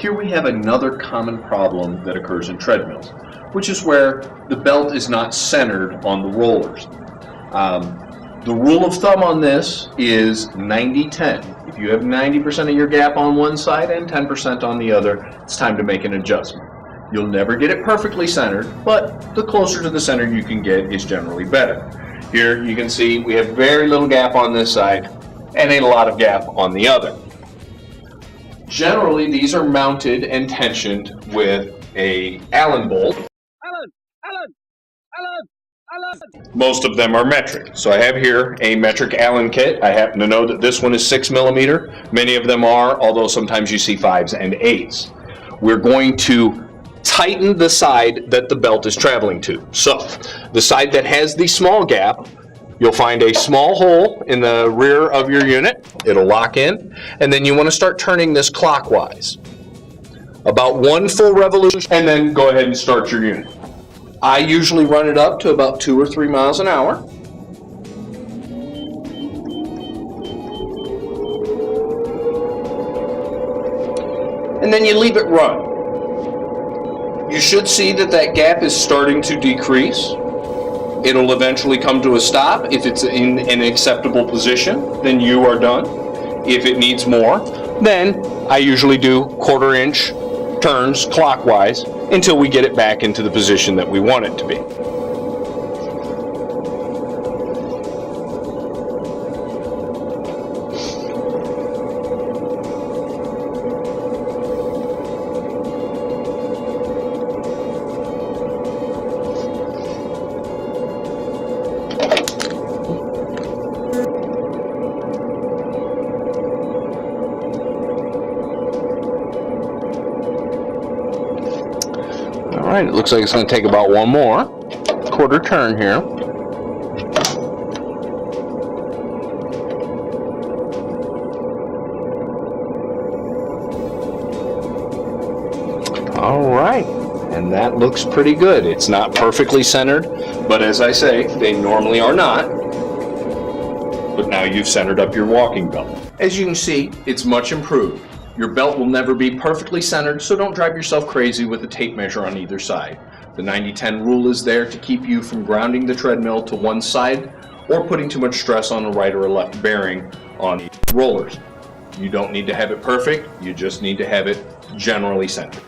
Here we have another common problem that occurs in treadmills, which is where the belt is not centered on the rollers. The rule of thumb on this is 90-10. If you have 90% of your gap on one side and 10% on the other, it's time to make an adjustment. You'll never get it perfectly centered, but the closer to the center you can get is generally better. Here you can see we have very little gap on this side and a lot of gap on the other. Generally, these are mounted and tensioned with a Allen bolt. Most of them are metric. So I have here a metric Allen kit. I happen to know that this one is 6 millimeter. Many of them are, although sometimes you see 5s and 8s. We're going to tighten the side that the belt is traveling to. So the side that has the small gap, you'll find a small hole in the rear of your unit. It'll lock in, and then you want to start turning this clockwise. About 1 full revolution, and then go ahead and start your unit. I usually run it up to about 2 or 3 miles an hour. And then you leave it run. You should see that that gap is starting to decrease. It'll eventually come to a stop. If it's in an acceptable position, then you are done. If it needs more, then I usually do 1/4 inch turns clockwise until we get it back into the position that we want it to be. All right, it looks like it's going to take about 1 more 1/4 turn here. All right, and that looks pretty good. It's not perfectly centered, but as I say, they normally are not. But now you've centered up your walking belt. As you can see, it's much improved. Your belt will never be perfectly centered, so don't drive yourself crazy with a tape measure on either side. The 90-10 rule is there to keep you from grounding the treadmill to one side or putting too much stress on a right or a left bearing on the rollers. You don't need to have it perfect, you just need to have it generally centered.